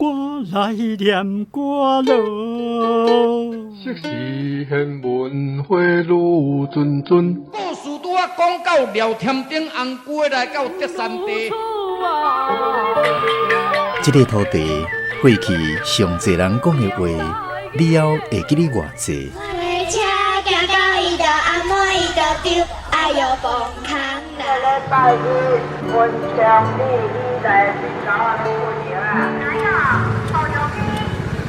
我来念歌咯。昔时贤文花女谆谆，故事拄啊讲到廖添丁红龟来到德山地。这个土地过去上侪人讲的话，你后会记得偌济？车行到伊就阿妹伊就丢，哎哟崩空啦！礼拜日文昌你来去搞啊过年啊？哪有？好牛逼，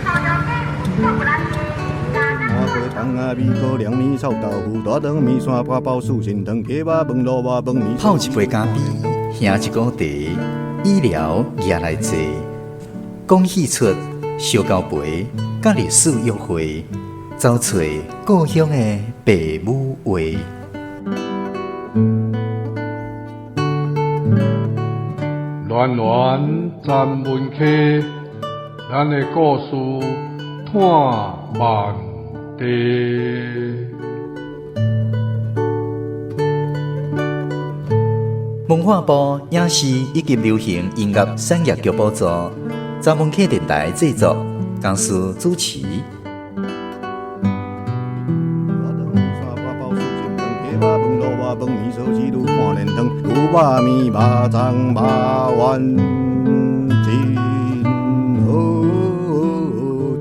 好牛逼，做不来去。麻婆汤啊，米糕、凉面、臭豆腐、大肠面线、八宝酥、心汤、鸡肉饭、萝卜饭、面。泡一杯咖啡，兄一个茶，医疗也来坐。讲戏出烧交杯，甲历史约会，找找故乡的爸母话。暖暖站门客，咱的故事探万地。文化部影视以及流行音乐产业局补助，查门客电台制作，公司主持。饭面烧鸡肚看连汤，牛肉面、肉粽、肉丸，真好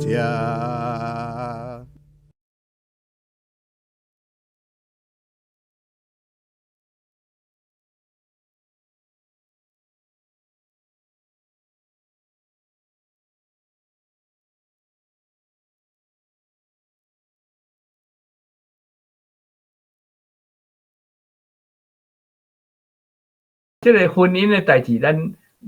食。这个婚姻的代志，咱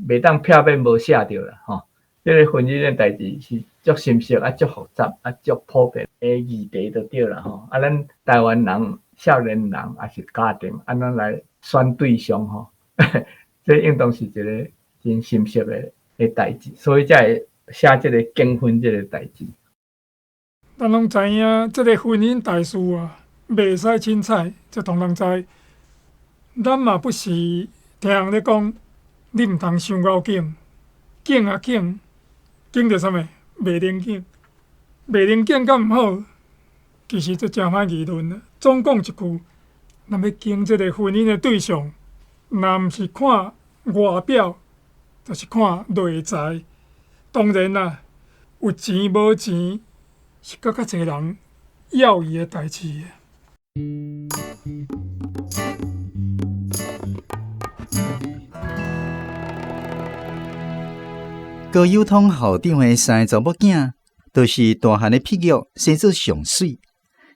袂当片面无写着啦，吼。这个婚姻的代志是足深色啊，足复杂啊，足普遍的议题就对啦，吼。啊，咱台湾人、少年人也是家庭，安怎来选对象，吼。这应当是一个真深色的代志，所以才会写这个结婚这个代志。咱拢知影，这个婚姻大事啊，袂使凊彩，这同人知。咱嘛不是听人咧讲，你毋通伤高紧，紧啊紧，紧着啥物？袂灵紧，袂灵紧敢毋好？其实这真歹议论啊。总讲一句，咱要经这个婚姻的对象，若毋是看外表，就是看内在。当然啦，有钱无钱是较侪人要伊的代志。高友通校长的三个查某囝，都是大汉的皮肉生做上水，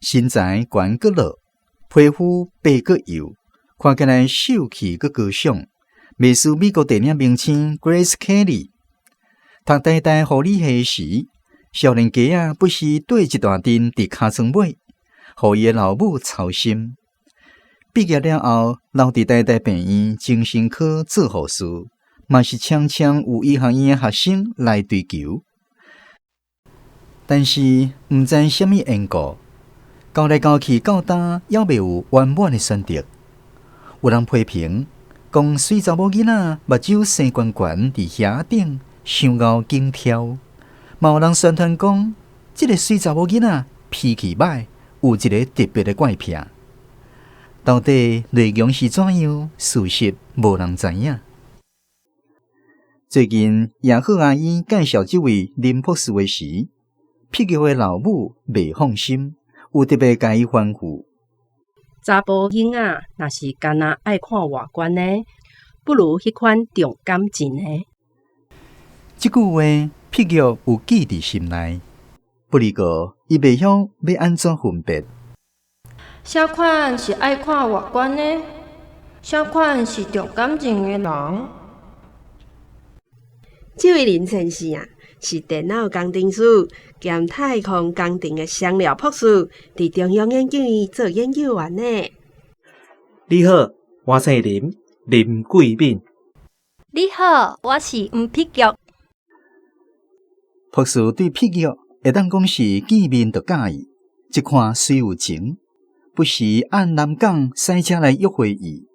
身材悬阁落，皮肤白阁油，看起来秀气阁高尚，袂输美国电影明星 Grace Kelly。读台大护理系时，少年家啊不时缀一大阵伫尻川尾，互伊的老母操心。毕业了后，留伫台大病院精神科做护士。嘛是常常有医学院的学生来追求，但是毋知什么缘故，交来交去到今还未有圆满的选择。有人批评讲，水查某囡仔目睭生悬悬伫遐顶，伤熬紧跳。嘛有人宣传讲，这个水查某囡仔脾气歹，有一个特别的怪癖。到底内容是怎样？事实无人知影。最近，亚赫阿姨介绍这位林博士的时，碧玉的老母袂放心，有特别甲伊吩咐：查甫囡仔若是干那爱看外观的，不如迄款重感情的。这句话，碧玉有记伫心内，不过伊袂晓要安怎分别。啥款是爱看外观的，啥款是重感情的人。这位林先生啊，是电脑工程师兼太空工程的香料博士，伫中央研究院做研究员呢。你好，我姓林桂敏。你好，我是吴碧玉。博士对碧玉会当讲是见面就介意，一看虽有情，不时按南港驶车来约会伊。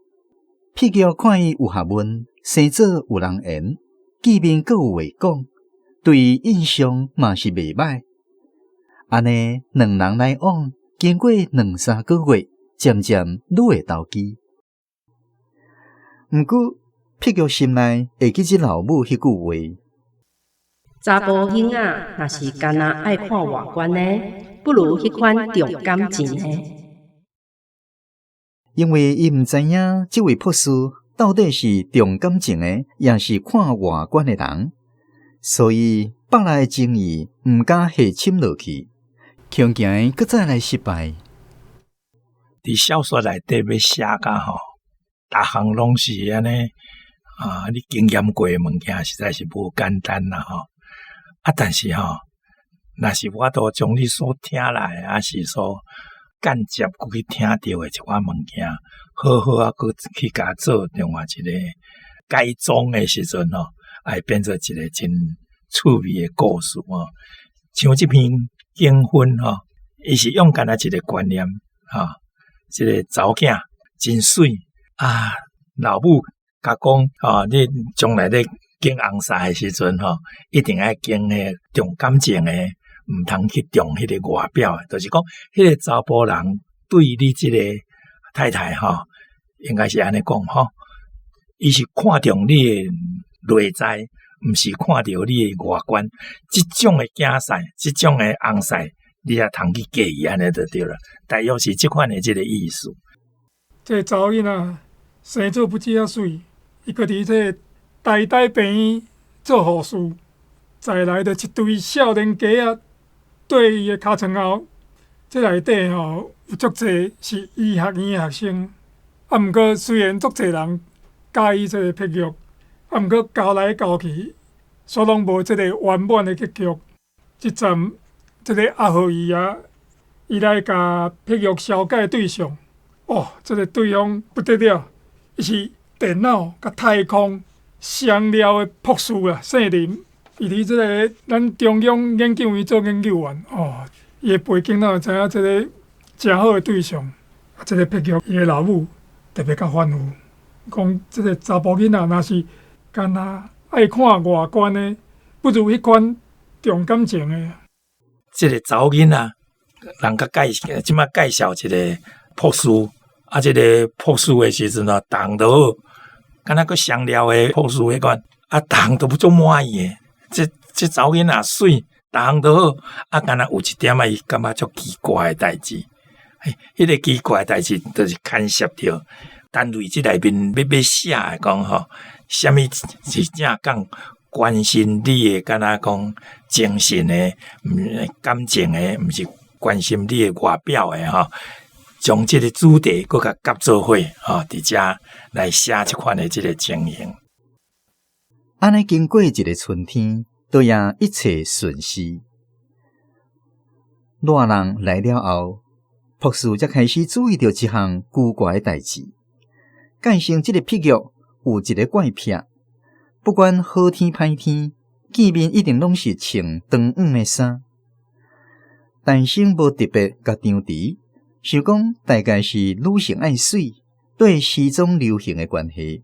碧玉看伊有学问，生做有人缘。见面阁有话讲，对伊印象嘛是袂歹。安尼两人来往，经过2-3个月，渐渐愈会投机。毋过，碧玉心内会记即老母迄句话：查甫囡仔若是干那爱看外观的，不如迄款重感情的。因为伊毋知影即位博士到底是重感情的，也是看外观的人，所以北来的情谊毋敢下深落去，恐惊搁再来失败。伫小说内底要写甲吼，逐项拢是安尼你经验过的物件实在是无简单啦吼。但是吼，若是我都将你所听来，还是说间接过去听到的一款物件，好好过去甲做另外一个改装的时阵吼，会变做一个真趣味的故事吼。像这篇经婚吼，伊是用干那一个观念吼，这个查某囝真水老母甲讲你将来咧经红婿的时阵吼，一定要经迄重感情的，毋通去重迄个外表的。就是讲，迄个查甫人对你即个太太吼，应该是安尼讲吼，伊是看重你的内在，毋是看着你的外观。即种的囝婿，即种的红婿，你也通去介意安尼就对了。大约是即款的即个意思。这查某囡仔生做不止啊水，伊搁伫这台大病院做护士，再来着一堆少年家啊，对伊的尻川后，这内底吼有足侪是医学院的学生。毋过虽然足侪人介意这个碧玉，毋过交来交去，所拢无这个圆满的结局。即站这个阿豪姨啊，伊来甲碧玉小解对象，这个对象不得了，伊是电脑甲太空双料的博士啊，姓林。伊伫这个咱中央研究院做研究员，伊的背景咱就知影这个真好的对象。这个碧玉伊的老母特别较反复，讲这个查甫囡仔若是干那爱看外观的，不如迄款重感情的。这个查某囡仔，人甲即摆介绍一个博士，这个博士的时阵逐项都好，敢若个双料的博士迄款，逐项都不足满意的。这查某囡仔水，逐项都好，敢若有一点伊感觉足奇怪的代志。迄个奇怪的代志，就是牵涉到单位即内面要写的讲吼，啥物是正讲关心你的，敢若讲精神的、感情的，毋是关心你的外表的吼。将即个主题搁甲夹做伙伫遮来写即款的即个情形。安尼经过一个春天，都也一切顺遂。热人来了后，博士才开始注意到一项奇怪的代志。间生即个碧玉有一个怪癖，不管好天歹天，见面一定拢是穿长黄的衫。但生无特别甲张持，想讲大概是女性爱水，对时装流行的关系。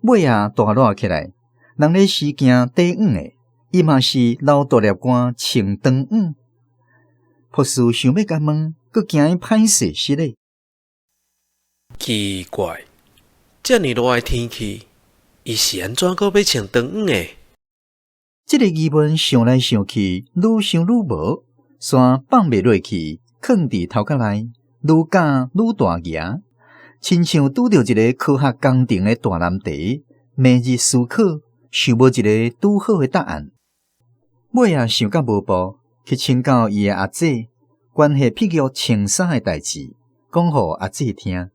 尾大热起来，人咧时行短黄的，伊嘛是老大粒汗穿长黄。博士想要甲问，佮惊伊歹势失礼。奇怪，遮尔热的天气，伊是安怎个要穿长黄的？这个疑问想来想去，愈想愈无，煞放袂落去，囥伫头壳内，愈讲愈大牙，亲像拄着一个科学工程的大难题，每日思考，想无一个拄好的答案。尾想到无步，去请教伊的阿姐，关系碧玉穿衫的代志，讲互阿姐听。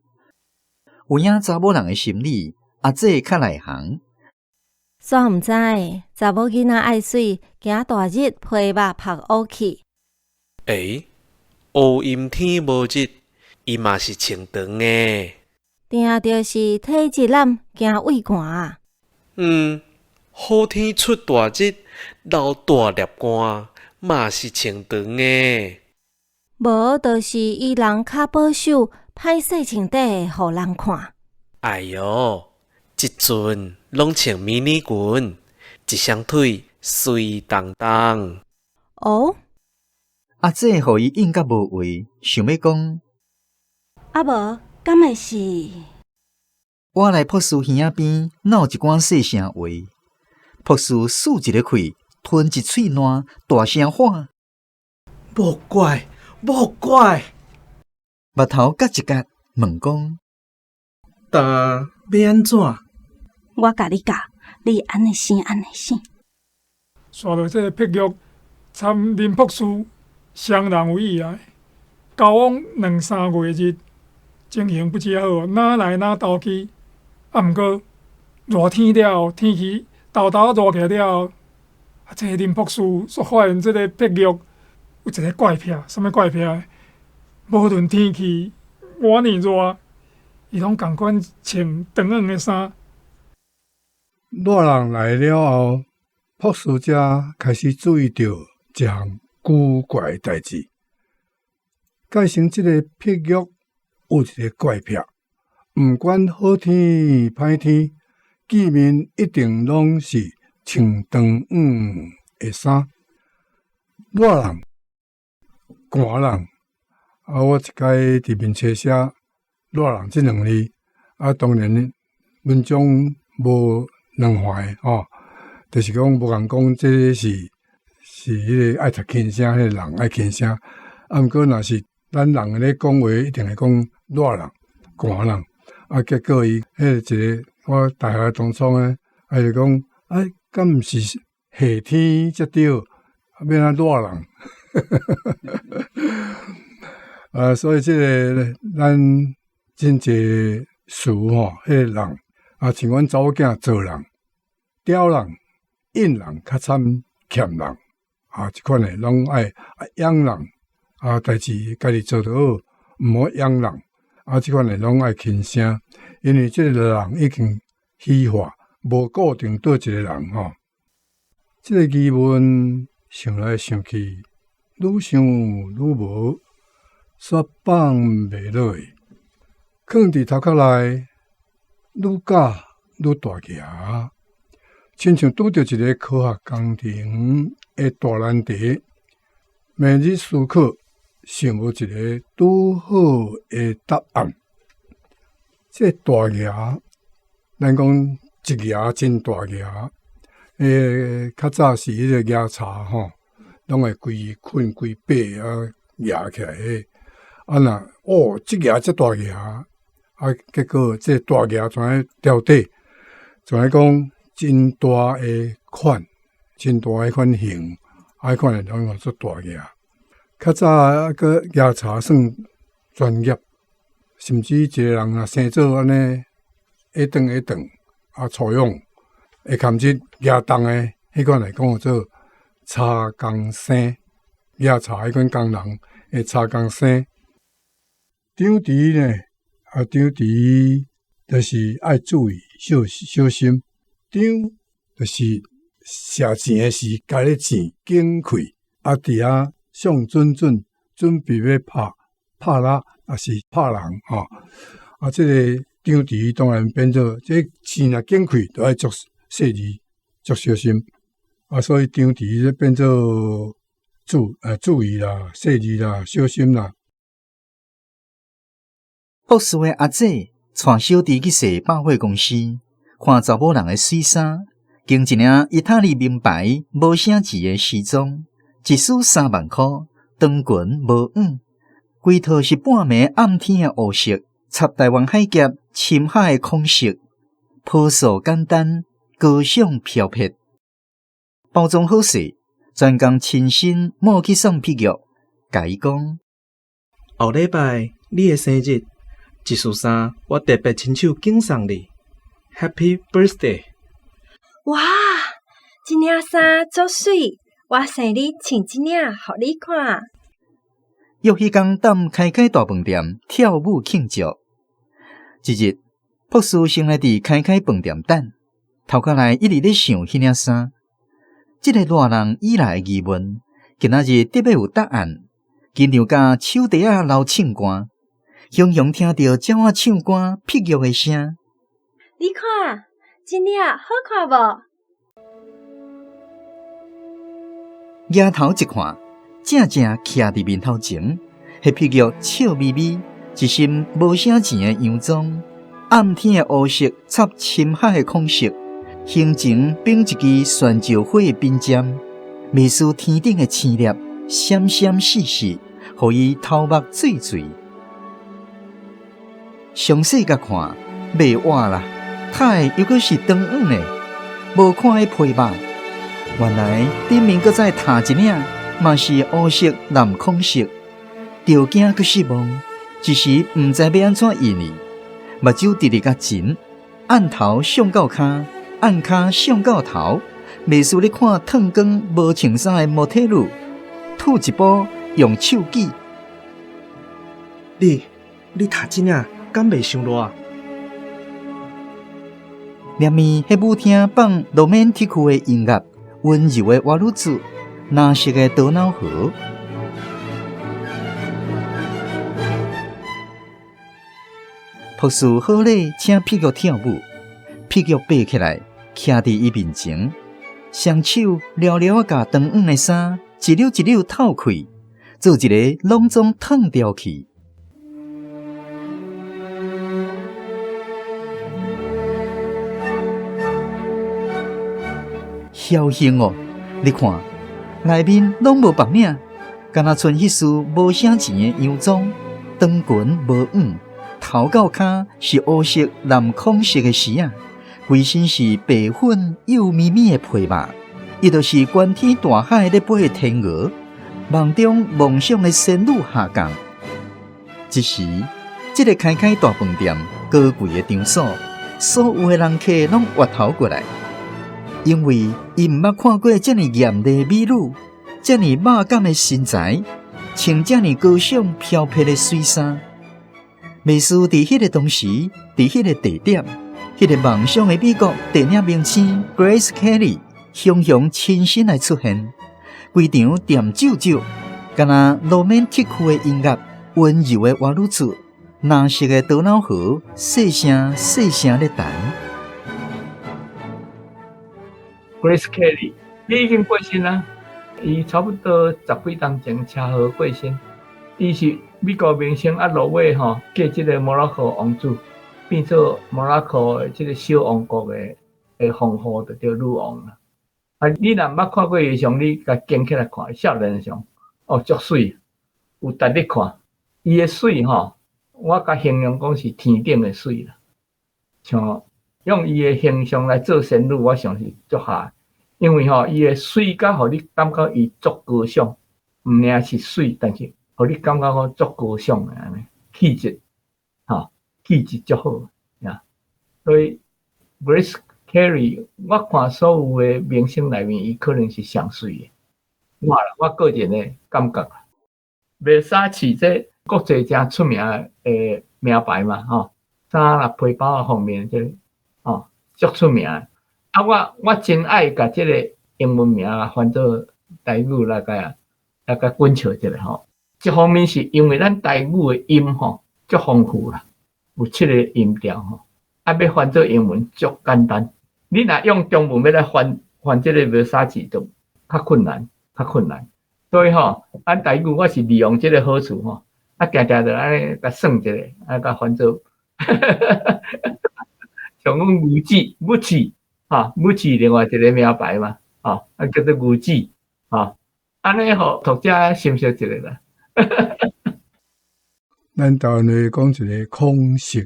有影查某人的心理，阿姐较内行。煞毋知，查某囡仔爱水，惊大日皮肉晒乌去。乌阴天无日，伊嘛是穿长的。定就是体质懒，惊畏寒。好天出大日，流大粒汗，嘛是穿长的。无就是伊人较保守，歹势穿底互人看。哎哟，即阵拢穿迷你裙，一双腿水当当。哦，阿姐互伊应甲无话，想要讲，啊无，敢会是？我来朴树耳仔边闹一寡细声话，朴树竖一个气，吞一喙烂，大声喊：莫怪，莫怪！目头夹一夹，问讲：但要安怎？我甲你教，你安尼生，安尼生。刷到这个癖玉，参林朴树双人有以来，交往2-3月日，情形不只好，哪来哪斗去。啊，毋过热天了，天气豆豆热起来了，这个林朴树所发现这个癖玉有一个怪癖，什么怪癖？无论天气偌尼热，伊拢共款穿长黄的衫。热人来了后，朴树者开始注意到一项古怪的代志。改成这个癖玉有一个怪癖。毋管好天歹天，见面一定拢是穿长黄的衫。热人、寒人，我一解伫面册写热人这两字，当然文章无两坏吼，就是讲无共讲这是迄个爱读轻声，迄个人爱轻声。毋过若是咱人咧讲话，一定会讲热人、寒人。结果伊迄一个我大学同窗诶，就讲，敢毋是夏天才对，要安热人。所以这个咱真侪事吼，迄个人像阮查某囝做人，刁人、应人较惨欠人，即款诶拢爱养人，代志家己做得好，毋好养人。即款诶拢爱轻声，因为即个人已经虚化，无固定倒一个人吼。即个疑问想来想去，愈想愈无，煞放袂落，囥伫头壳内，愈假愈大夹，亲像拄着一个科学工程诶大难题，每日思考。想无一个拄好的答案。这大牙，咱讲一牙真大牙，较早是迄个牙叉吼，拢会规捆规把压起来这牙这大牙，结果这大牙怎样掉底？怎样讲真大的款，真大的款形，款的拢用做大牙。较早个牙叉算专业，甚至一个人若生做安尼，会长，粗用会含只牙重诶，迄款来讲做叉工生，牙叉迄款工人会叉工生。长治呢，长治就是爱注意小心。长就是写钱诶时，家己钱紧开，伫遐。上准备要拍拉，也是拍人吼。这个张弛当然变做这钱若紧开，都要足细致、足小心。所以张弛咧变做注意啦、细致啦、小心啦。朴树的阿姐带小弟去踅百货公司，看查某人的水衫，经一领意大利名牌无啥钱的西装。一束3万块，长裙无黄，规套是半暝暗天的乌色，插台湾海峡深海的空色，朴素简单，高尚飘撇，包装好势，专工亲身摸去送癖玉，甲伊讲：后礼拜你的生日，这束衫我特别亲手敬送你 ，Happy Birthday！ 哇，这领衫足水！我生日穿一领，互你看。约迄天踮开大饭店跳舞庆祝。一日，朴树先来伫开饭店等，头壳内一直咧想迄领衫。这个热人以来的疑问，今仔日特别有答案。紧张甲手袋仔流唱歌，雄雄听到鸟仔唱歌癖玉的声。你看，这领好看无？抬头一看，正正徛伫面头前，迄匹玉笑眯眯，一身无啥钱的洋装，暗天的乌色插深海的孔色，胸前绑一支旋石火的冰针，未输天顶的星粒，闪闪烁烁，互伊头目醉醉。详细甲看，袂活啦，太又阁是长远的，无看迄皮肉，原来顶面阁再踏一领，嘛是乌色蓝孔色，着惊阁失望，一时毋知要安怎应哩。目睭直直甲前，按头上到骹，按骹上到头，袂输咧看烫光无穿衫的模特女，吐一步用手举。你读真啊，敢袂伤热？连面迄舞厅放romantic的音乐，温柔的瓦鲁子，蓝色的多瑙河。朴树好礼请屁股跳舞，屁股爬起来，徛伫伊面前，双手寥寥甲长远的衫一溜一溜透开，做一个隆重烫掉去。侥幸哦！你看，内面拢无白领，敢若剩迄束无啥钱的洋装，长裙无远，头到骹是乌色蓝孔色的丝啊，规身是白粉幼咪咪的皮肉，伊就是观天大海咧飞的天鹅，梦中梦想的仙女下降。一时，这个开大饭店高贵的场所，所有的人客拢滑头过来。因为伊毋捌看过遮尔艳丽美女，遮尔肉感的身材，穿遮尔高尚飘撇的水衫。袂输伫迄个当时，伫迄个地点，迄个梦想的美国电影明星 Grace Kelly 雄雄亲身来出现，规场点酒酒，敢若romantic的音乐，温柔的瓦鲁子，蓝色的多瑙河，细声细声咧弹。Grace Kelly， 伊已经过身啦，伊差不多10几年前车祸过身。伊是美国明星啊，落尾吼，嫁即个摩洛哥王子，变做摩洛哥的即个小王国的皇后，就叫女王啦。啊，你若毋捌看过伊相，你甲捡起来看，少年相，哦，足水，有值得看。伊的水吼，我甲形容讲是天顶的水啦，像。用伊的形象来做仙女，我想是足下，因为伊的水甲互你感觉伊足高尚，毋领是水，但是互你感觉讲足高尚的安尼气质，气质足好呀。所以 Grace Kelly， 我看所有的明星内面，伊可能是上水的。我个人的感觉啦。Versace 这国际真出名的名牌嘛，衫啦、皮包啊方面这。足出名啊！我真爱甲即个英文名啊翻做台语来甲滚笑一下吼。一方面是因为咱台语的音足丰富啦，有7个音调要翻做英文足简单。你若用中文要来翻即个 Versace 就较困难。所以咱台语我是利用即个好处定定就安尼甲算一下，甲翻做。像讲Gucci，另外一个名牌嘛，叫做Gucci，安尼读者欣赏一下啦。咱台湾话讲一个孔色，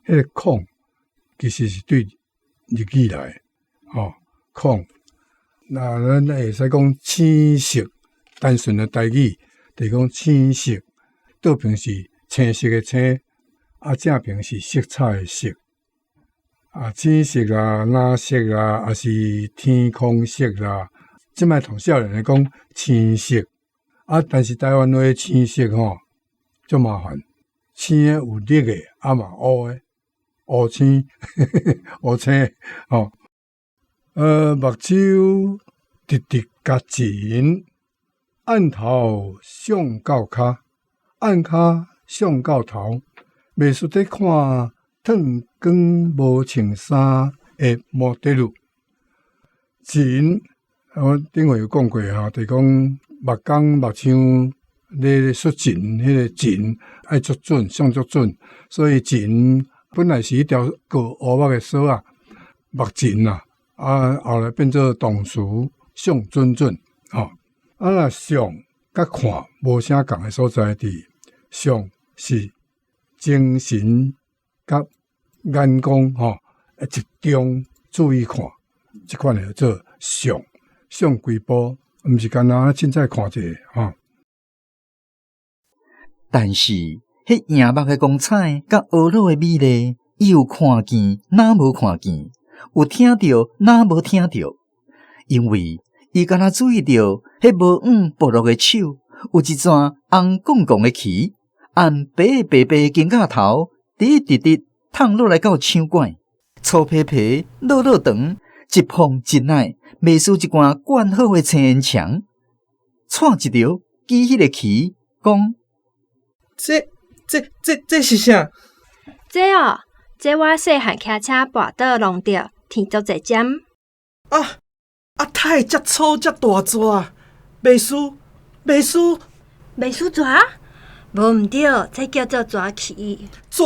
迄个孔其实是对日语来，孔。那咱会使讲青色，单纯的台语就是讲青色，倒边是青色的青，正边是色彩的色。青色啦、蓝色啦，还是天空色啦，即摆同少年来讲青色，但是台湾话青色足麻烦，青的有绿的，嘛乌的，乌青，乌青目睭直直甲前，按头上到骹，按骹上到头，袂输得看。烫光无穿衫的模特女，前我顶回有讲过吼，就讲目光目睭咧xuất神，迄个神爱足准，上足准，所以神本来是一条个乌目的锁啊，目神啊，后来变做动词上准准，吼。若上甲看无啥共的所在伫，上是精神甲眼光吼，集中注意看，即款叫做上。上几步，毋是干那凊彩看者吼。但是，迄荧幕的光彩甲婀娜的美丽，伊有看见，哪无看见；有听到，哪无听到。因为伊敢若注意到，迄无黄薄落的手，有一撮红滚滚的旗，按白白的金甲头，滴滴滴烫落来到枪管，粗皮皮，落落长，一碰一耐。袂输一罐灌好的青烟肠，串一条举迄个旗，讲：这是啥？这我细汉骑车跋倒弄着，天足一针。太遮粗遮大纸，袂输纸？无毋对，这叫做纸旗。纸？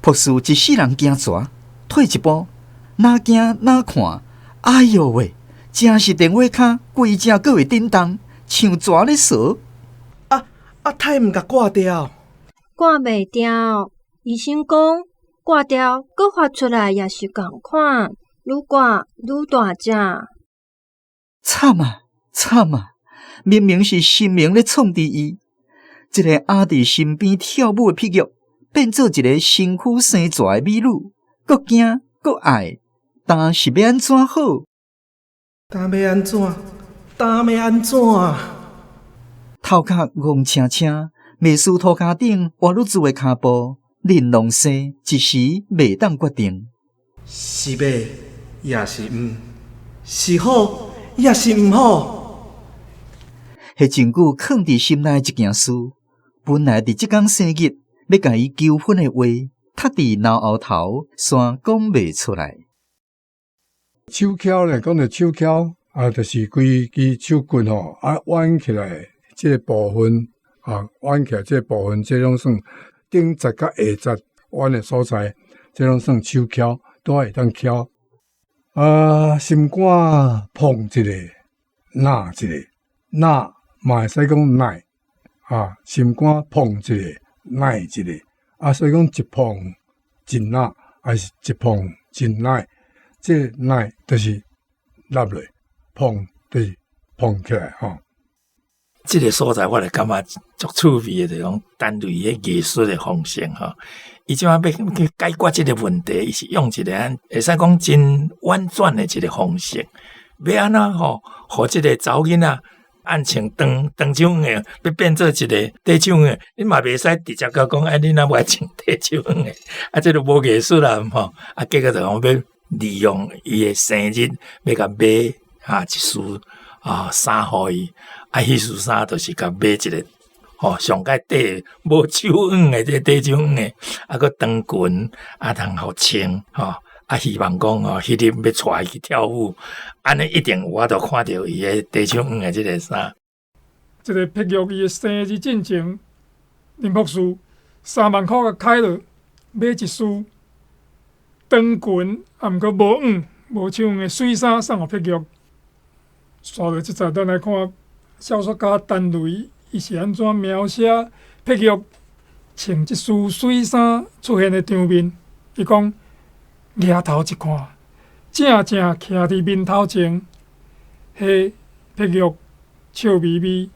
朴树一世人惊纸，退一步，哪惊哪看。哎哟喂，真是电话卡规只佫会叮当，像蛇咧扫。太毋甲挂掉，挂袂掉。医生讲，挂掉佫发出来也是共款，愈挂愈大只。惨啊！明明是生命咧创伫伊，一个压伫身边跳舞的皮玉，变做一个身躯生蛇的美女，佫惊佫爱。但是要安怎好？但要安怎？头壳戆青青，袂输涂骹顶活入住的骹步，玲珑生一时袂当决定。是要也是毋？是好也是毋好？迄真久藏伫心内一件事，本来伫即天生日要甲伊求婚的话，塌伫脑后头，煞讲袂出来。手铐咧，讲到手铐就是规支手棍弯起来，即个部分弯起来，即个部分，即拢算顶节甲下节弯的所在，即拢算手铐，都会当铐。心肝碰一个，拿一个，拿嘛会使讲耐心肝碰一个，耐一个，所以讲一碰真拿，还是一碰真耐。这耐就是落落，碰就是碰起来吼。这个所在我就感觉足趣味的，就讲单位的艺术的方式吼。伊即摆要去解决这个问题，伊是用一个会使讲真婉转的一个方式，要安怎吼，互这个查某囡仔按穿长手的，要变做一个短手的，你嘛袂使直接讲，你哪不爱穿短手的，这个无艺术啦吼。结果就讲要利用伊的生日，要甲买一束衫互伊，迄束衫就是甲买一个上界底无手黄的，这短手黄的，佮长裙通互穿希望讲迄日要带伊去跳舞，安尼一定我都看到伊的短手黄的这个衫。这个碧玉伊的生日进前，林博士3万块甲开了，买一束长裙，毋过无黄、无手黄的水衫送互碧玉。刷到即阵，咱来看小说家陈雷伊是安怎描写碧玉穿即束水衫出现的场面。伊讲，额头一看，正正徛伫面头前，迄碧玉笑眯眯，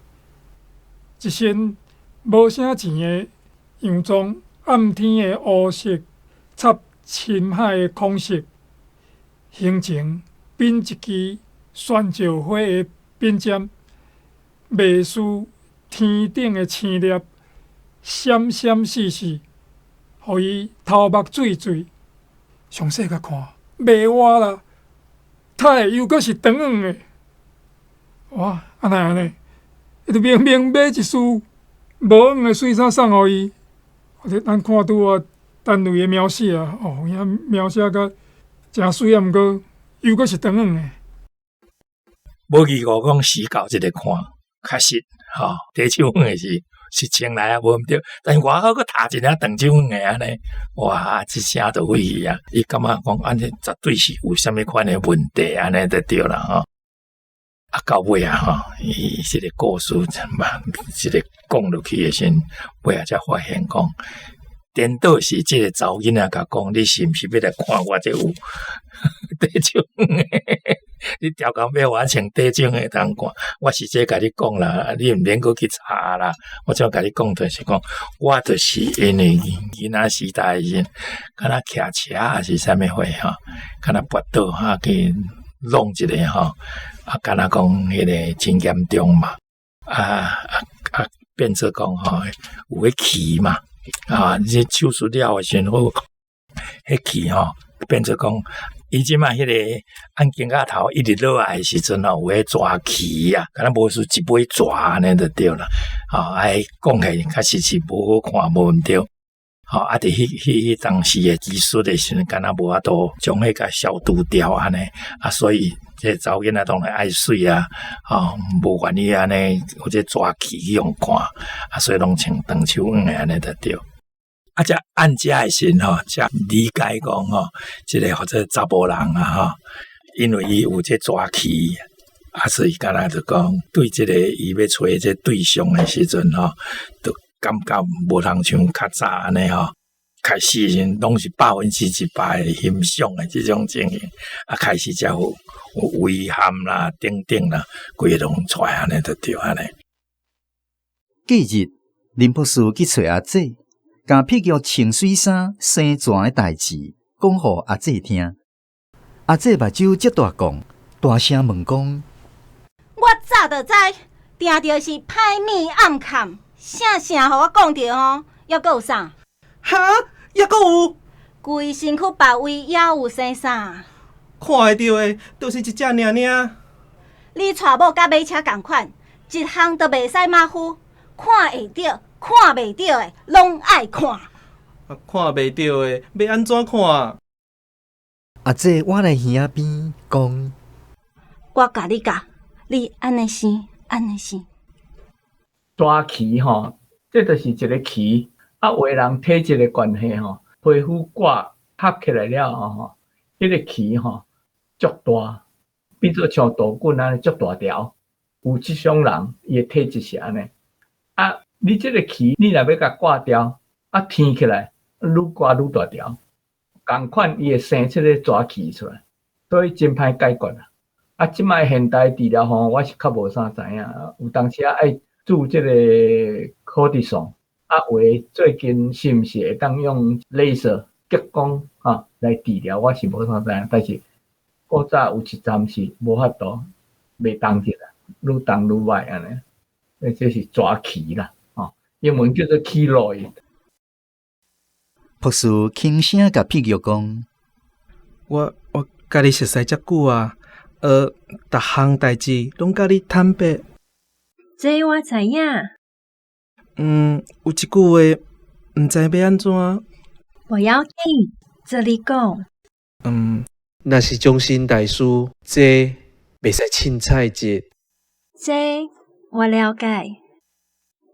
一身无啥钱的洋装，暗天的乌色插深海的空色，胸前并一支旋石花的扁尖，袂输天顶的星粒，闪闪烁烁，互伊头目水水。详细甲看，袂活啦，太又阁是长黄的。哇，安尼，伊就明明买一束无黄的水衫送互伊。咱看拄啊，陈雷的描写遐描写甲真水啊，毋过又阁是长黄的。无义务讲死狗即个看，确实茶手粉的是穿来啊无毋对，但是外口佫踏一领长手粉的安尼，哇，即声都废去啊！伊感觉讲安尼绝对是有啥物款的问题安尼就对啦啊，到尾啊伊即个故事嘛，即个讲落去的时阵，尾啊才发现讲，颠倒是即个查某囡仔甲讲，你是毋是要来看我这有茶手粉的？你条工要我穿茶种的通看，我是这甲你讲啦，你毋免搁去查啦。我怎甲你讲就是讲，我就是因为囡仔时代的时阵，敢若骑车还是啥物货敢若跋倒去弄一个敢若讲迄个真严重嘛，变做讲有迄气嘛，你手术了的时阵，迄气变做讲。伊即摆迄个按肩胛头一直落来的时阵有迄蛇气啊，敢若无是一杯蛇安尼就对啦。讲起来确实是无好看，无毋对。伫迄当时的技术的时阵，敢若无法度将迄个消毒掉安尼所以这查某囡仔当然爱水啊，无愿意安尼有这蛇气去用看所以拢穿长手粉的安尼就对。才按遮的时才理解讲即个或者查甫人因为伊有这蛇气所以敢若就讲对即个伊要找这对象的时阵就感觉无通像较早安尼开始时拢是100%的欣赏的即种情形开始才有遗憾啦、等等啦，规个拢出来安尼就对安尼。隔日，林博士去找阿姐。甲碧玉穿水衫、生蛇的代志讲互阿姐听，阿姐目睭遮大讲，大声问讲：我早就知，定着是歹物暗藏，啥互我讲着还佫有啥？哈，还佫有？规身躯别位也有生啥？看会到的，就是一只尔尔。你娶某甲马车共款，一项都袂使马虎，看会到。看袂到的，拢爱看。看袂到的，要安怎看？阿姐，我来耳仔边讲，我教你教，你安尼生，安尼生。蛇气这就是一个气有的人体质的关系皮肤挂合起来了迄个气足大，变做像豆棍安尼足大条。有即种人，伊的体质是安尼你这个气，你若要甲挂掉，天起来愈挂愈大条，共款伊会生出个蛇气出来，所以真歹解决啦。即摆现代治疗我是较无啥知影，有当时爱注这个可的爽，有诶最近是毋是会当用雷射激光来治疗，我是无啥知影，但是古早有一站是无法度袂当起来，愈当愈歹安尼，这是蛇气啦。英文叫做 keloid。博士轻声甲碧玉讲：我甲你熟悉遮久啊，逐项代志拢甲你坦白。这我知影。有一句话，毋知要安怎。我要紧，这里讲。若是中心大师，这袂使凊彩节。这我了解。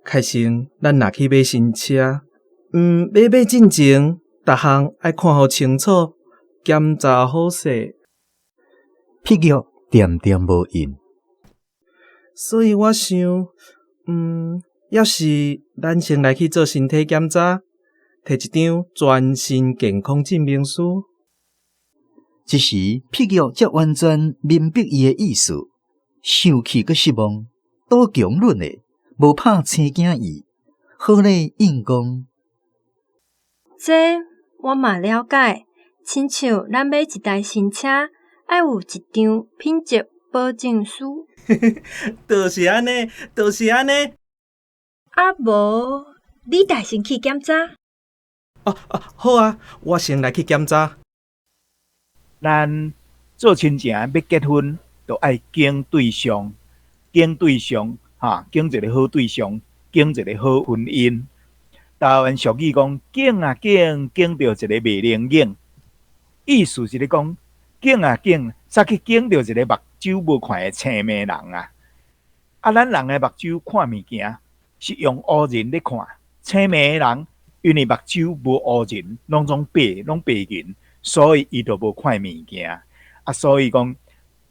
开先，咱若去买新车，买进前，逐项爱看好清楚，检查好势。碧玉点点无应，所以我想，要是咱先来去做身体检查，摕一张全身健康证明书。这时碧玉才完全明白伊的意思，生气佮失望，多强论的。无拍青囝伊，好咧应讲。这我嘛了解，亲像咱买一台新车，爱有一张品质保证书。就是安尼，就是安尼。无，你带先去检查。好啊，我先来去检查。咱做亲情要结婚，就爱拣对象，拣对象。拣一个好对象，拣一个好婚姻。台湾俗语讲，拣啊拣，拣到一个袂灵眼。意思是咧讲，拣啊拣，煞去见到一个目睭无看的青眉人啊！啊，咱人的目睭看物件是用乌人咧看，青眉人因为目睭无乌人，拢白银，所以伊就无看物件。啊，所以讲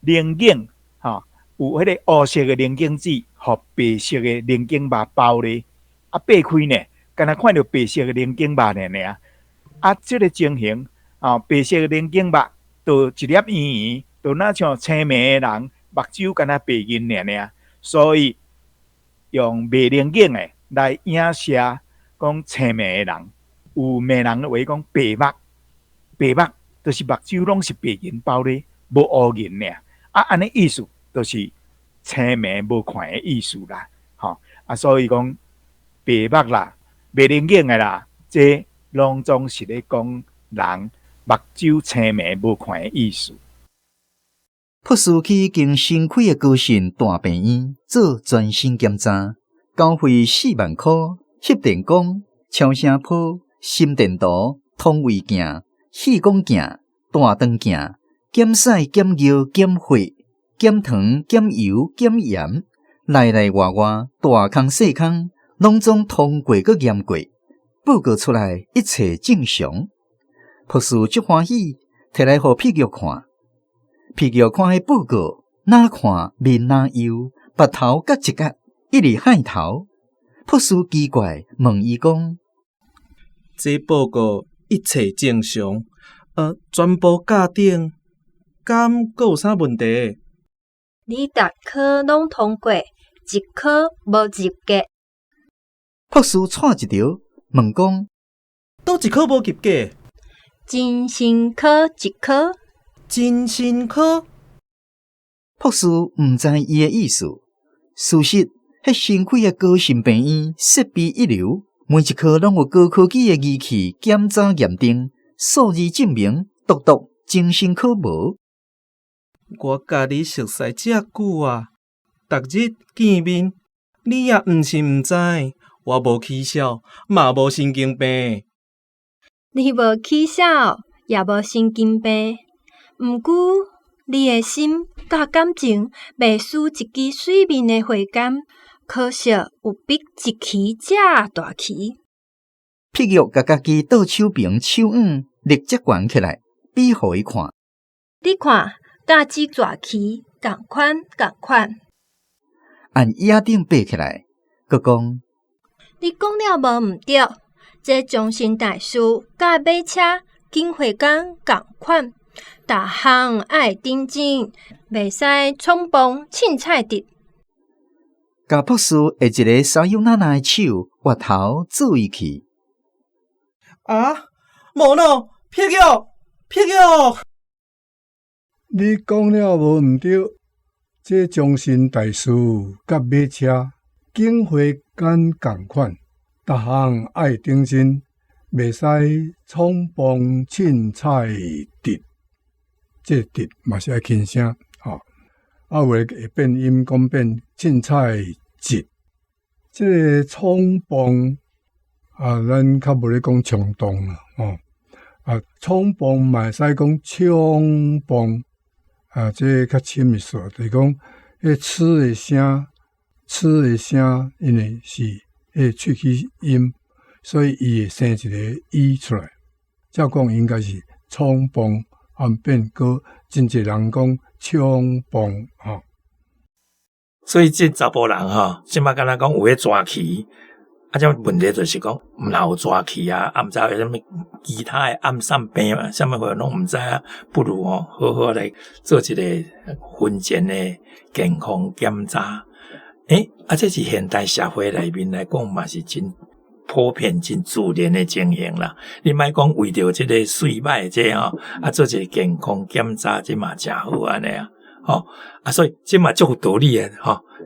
棱镜有迄个乌色的棱镜纸，互白色的棱镜肉包咧。啊，掰开呢，敢若看到白色的棱镜肉尔。啊，即个情形白色的棱镜肉，就一粒圆圆，就若像青眉的人目睭敢若白银尔。所以用卖棱镜的来影射讲青眉的人，有眉人话讲白目就是目睭拢是白银包咧，无乌银尔。啊，安尼意思就是青眉无看的意思啦。所以讲白目啦、卖棱镜的啦，这拢总是咧讲人目睭青眉无看的意思。博士去经新开的高新大病院做全身检查，交费4万块，翕电光、超声波、心电图、通胃镜、气管镜、大肠镜、检屎、检尿、检血、检糖、检油、检盐，内内外外大空细空，拢总通过佮验过，报告出来一切正常。博士足欢喜，摕来互皮玉看。皮玉看迄报告，哪看面哪油，目头角一角，一直海头。博士奇怪问伊讲：这报告一切正常，全部校正，敢阁有啥问题？你逐科拢通过，一科无及格。博士错一条，问讲：倒一科无及格？精神科一科。精神科，博士毋知伊的意思。事实，迄新开的高新病院设备一流，每一科拢有高科技的仪器检查验定，数字证明独独精神科无。我甲你熟悉遮久啊，逐日见面，你也毋是毋知，我无起笑，嘛无神经病。你无起笑，也无神经病。毋过，你的心甲感情袂输一支水面的花竿，可惜有比一旗遮大旗。碧玉甲家己倒手边手腕立即悬起来，比互伊看。你看，甲支大旗共款。按椅仔顶爬起来，佮讲：你讲了无毋对，这终身大事甲马车、警徽工共款。逐项爱认真，袂使匆忙凊彩得。甲博士下一个小幼奶奶的手挖头做伊去。啊，无喏，碧玉，你讲了无毋对，这终身大事甲马车、警徽工共款，逐项爱认真，袂使匆忙凊彩得。这得嘛是爱轻声，啊有诶会变音，讲变凊彩节。这个匆忙咱较无咧讲冲动啦，匆忙嘛会使讲冲忙，这较深意思，就是讲迄吃诶声，因为是迄喙齿音，所以伊会生一个伊出来。照讲应该是匆忙。变过真侪人讲冲动所以这查甫人即摆敢若讲有迄抓起，这问题就是讲，毋若有抓起啊，毋知有啥物其他的暗散病嘛，啥物货拢毋知啊，不如好好来做一个婚前的健康检查。这是现代社会内面来讲嘛是真普遍真自然的情形啦，你莫讲为着这个水歹这做一个健康检查，这嘛真好安尼所以这嘛足有道理的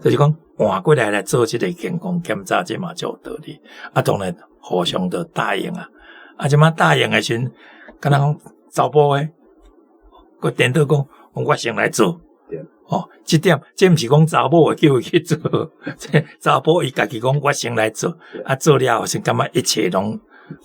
就是讲换过来做这个健康检查，这嘛足有道理。当然互相都答应这嘛答应的时阵，敢若讲查甫的，佮颠倒讲我先来做。这点这毋是讲查某会叫伊去做，这查甫伊家己讲我先来做，做了后先感觉一切拢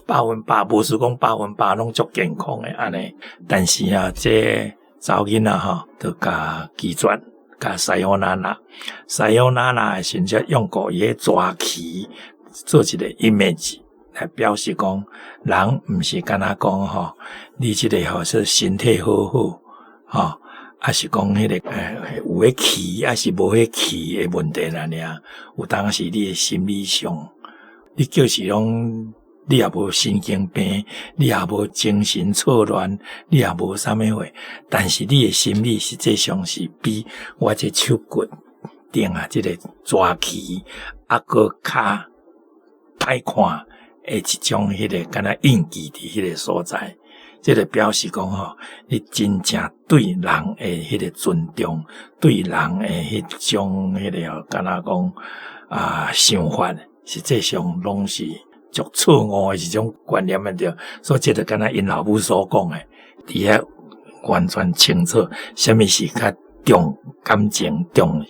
100%，无是讲100%拢足健康的安尼。但是这查某囡仔吼，就甲鸡爪，甲西洋娜娜的身躯用过伊迄蛇鳍做一个 image 来表示讲，人毋是干那讲吼，你即个吼是身体好好吼，还是讲迄个有迄气，还是无迄气的问题啦尔。有当时你的心理上，你就是讲。你也无神经病，你也无精神错乱，你也无啥物货，但是你的心理实际上是比我这手骨顶啊，这个蛇鳍啊个较歹看的一种迄个敢若印记伫迄个所在，这个表示讲吼，你真正对人的迄个尊重，对人的迄种迄个敢若讲想法，实际上拢是。足错误的一种观念着，所以这就敢若因老母所讲的，伫遐完全清楚，什么是较重感情、重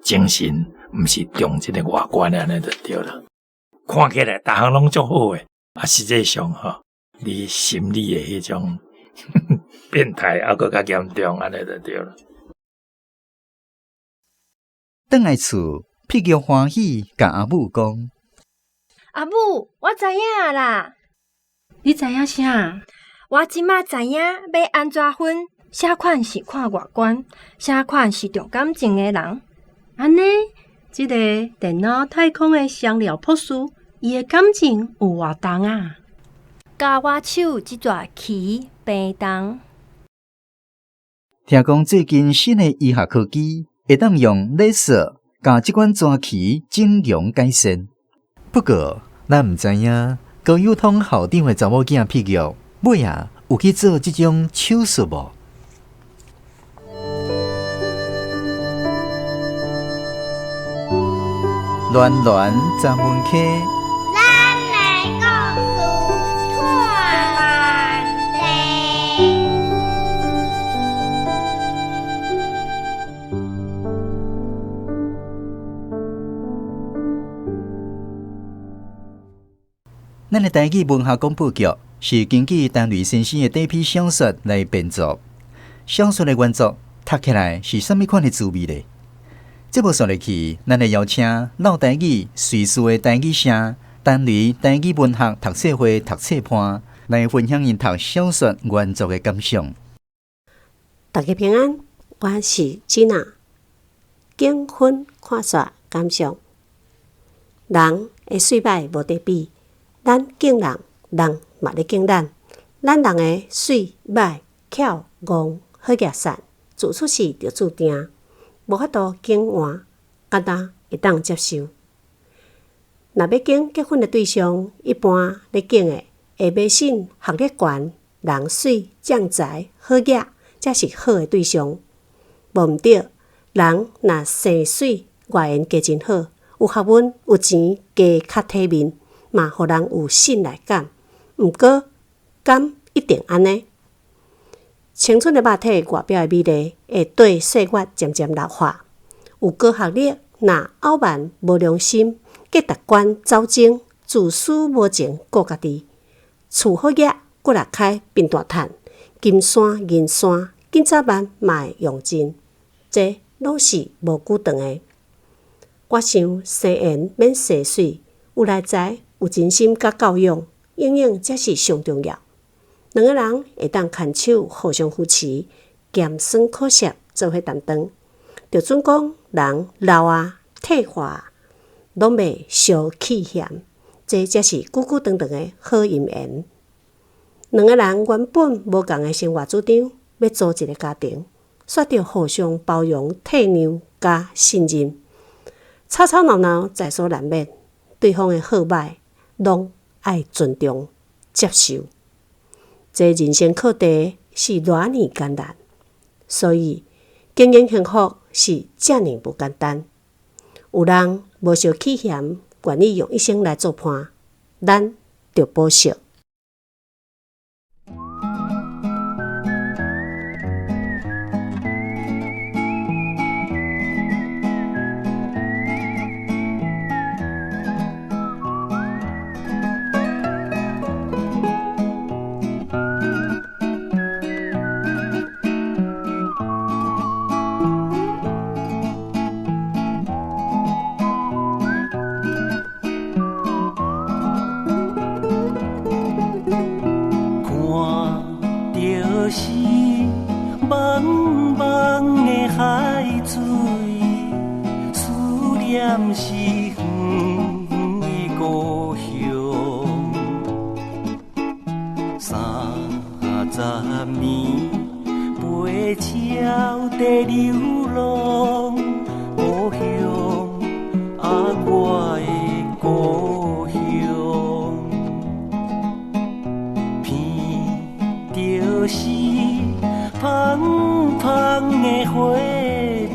精神，毋是重这个外观安尼就对了。看起来逐项拢足好诶，实际上吼，你心理的迄种变态还佫较严重，安尼就对了。转来厝，屁叫欢喜，甲阿母讲。阿母，我知影啦。你知影啥？我即马知影要安怎分，啥款是看外观，啥款是重感情的人。安尼，即个电脑太空的香料博士，伊的感情有偌重啊？甲我手即撮鳍平重。听讲最近新的医学科技会当用镭射甲即款蛇鳍整容改善。不过，咱毋知影高幼通校长的查某囝屁股尾啊有去做即种手术无？暖暖十门课，咱来故事看万地。咱的台语文学广播剧是根据陈雷先生的第一篇小说来编作。小说的原作读起来是啥物款的滋味呢？节目说落去，咱来邀请老台语随时的台语社陈雷台语文学读册会读册班来分享因读小说原作的感想。大家平安，我是吉娜。结婚看煞感想，人的水歹无得比。咱敬人，人嘛咧敬咱。咱人诶水歹巧戆好业善，自出世就注定，无法度敬换，简单会当接受。若要敬结婚诶对象，一般咧敬诶会买信学历悬、人水将才好业，才是好诶对象。无毋对，人若生水外缘加真好，有学问有钱加较体面。嘛，互人有信赖感。毋过，敢一定安尼？青春的肉体外表的美丽，会对岁月渐渐老化。有高学历，若傲慢无良心，计达官走精，自私无情顾家己。厝好业，骨力开变大趁，金山银山，紧早晚嘛会用尽。这拢是无久长的。我想生缘免生水，有内在。有真心甲教养，永远才是上重要。两个人会当牵手，互相扶持，咸酸苦涩做伙担当。就准讲人老啊、退化啊，拢袂相气嫌，这才是久久长长的好姻缘。两个人原本无共的生活主张，要组一个家庭，煞着互相包容、体谅加信任，吵吵闹闹在所难免，对方的好歹。拢爱尊重、接受，这人生课题是偌尼艰难，所以经营幸福是遮尼无简单。有人无受气嫌，愿意用一生来做伴，咱着保守。念是远远的故乡。30年陪鸟在流浪，故乡啊，我的故乡，闻着是香香的花味，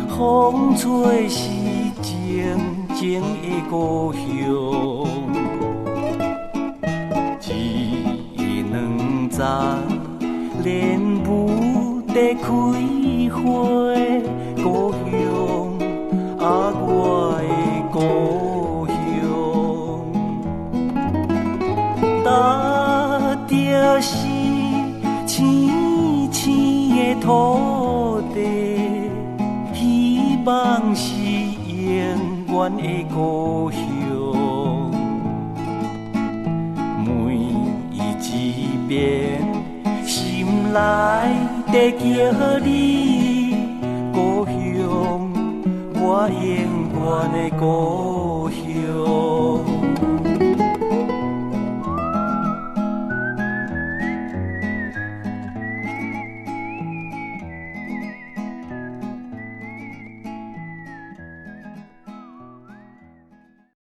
风吹是静静的故乡。一两丛莲雾在开花，故乡啊，我的故乡，踏着是青青的土地，希望是永远的故乡。每一遍心内在叫你，故乡，我永远的故乡。